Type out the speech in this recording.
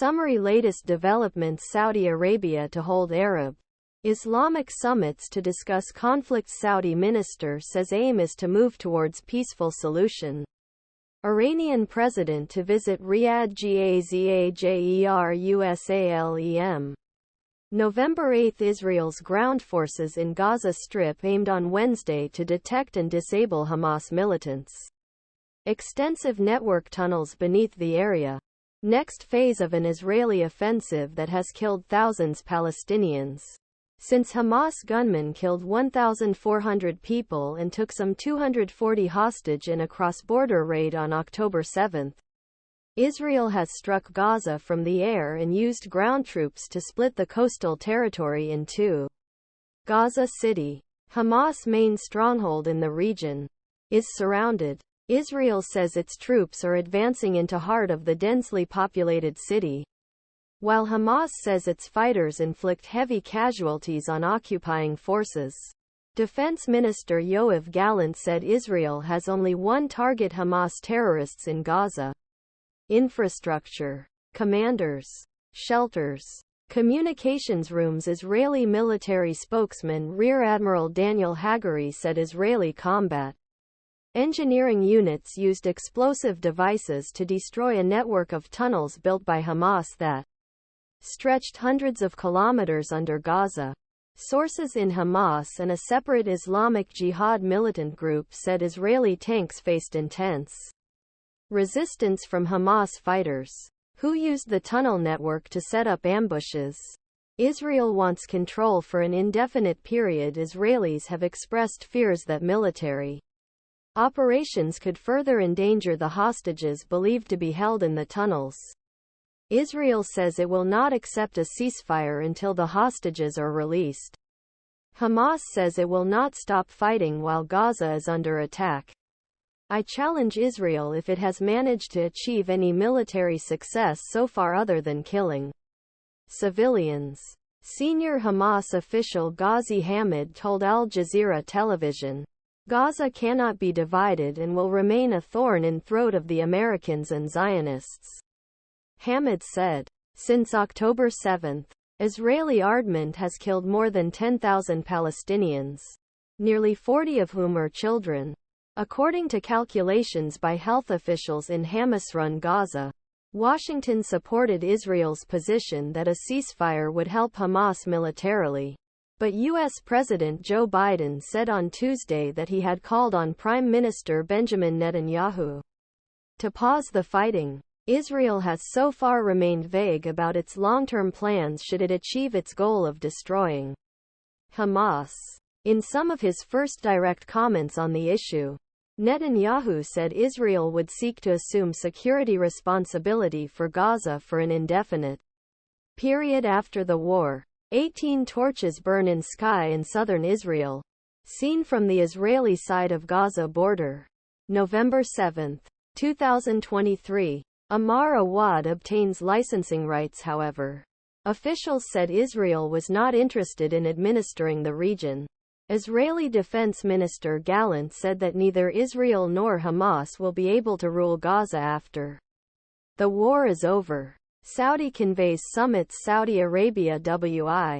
Summary latest developments Saudi Arabia to hold Arab Islamic summits to discuss conflicts Saudi minister says aim is to move towards peaceful solution. Iranian president to visit Riyadh GAZAJERUSALEM. November 8 Israel's ground forces in Gaza Strip aimed on Wednesday to detect and disable Hamas militants. Extensive network tunnels beneath the area. Next phase of an Israeli offensive that has killed thousands Palestinians. Since Hamas gunmen killed 1,400 people and took some 240 hostage in a cross-border raid on October 7, Israel has struck Gaza from the air and used ground troops to split the coastal territory in two. Gaza City, Hamas' main stronghold in the region, is surrounded. Israel says its troops are advancing into heart of the densely populated city, while Hamas says its fighters inflict heavy casualties on occupying forces. Defense Minister Yoav Gallant said Israel has only one target: Hamas terrorists in Gaza. Infrastructure, commanders, shelters, communications rooms. Israeli military spokesman Rear Admiral Daniel Hagari said Israeli combat engineering units used explosive devices to destroy a network of tunnels built by Hamas that stretched hundreds of kilometers under Gaza. Sources in Hamas and a separate Islamic Jihad militant group said Israeli tanks faced intense resistance from Hamas fighters, who used the tunnel network to set up ambushes. Israel wants control for an indefinite period. Israelis have expressed fears that military operations could further endanger the hostages believed to be held in the tunnels. Israel says it will not accept a ceasefire until the hostages are released. Hamas says it will not stop fighting while Gaza is under attack. I challenge Israel if it has managed to achieve any military success so far other than killing civilians. Senior Hamas official Ghazi Hamad told Al Jazeera television, Gaza cannot be divided and will remain a thorn in throat of the Americans and Zionists. Hamad said, since October 7, Israeli ardment has killed more than 10,000 Palestinians, nearly 40 of whom are children. According to calculations by health officials in Hamas-run Gaza, Washington supported Israel's position that a ceasefire would help Hamas militarily. But U.S. President Joe Biden said on Tuesday that he had called on Prime Minister Benjamin Netanyahu to pause the fighting. Israel has so far remained vague about its long-term plans should it achieve its goal of destroying Hamas. In some of his first direct comments on the issue, Netanyahu said Israel would seek to assume security responsibility for Gaza for an indefinite period after the war. 18 torches burn in sky in southern Israel, seen from the Israeli side of Gaza border. November 7, 2023. Ammar Awad obtains licensing rights. However, officials said Israel was not interested in administering the region. Israeli Defense Minister Gallant said that neither Israel nor Hamas will be able to rule Gaza after the war is over. Saudi conveys summits Saudi Arabia WI.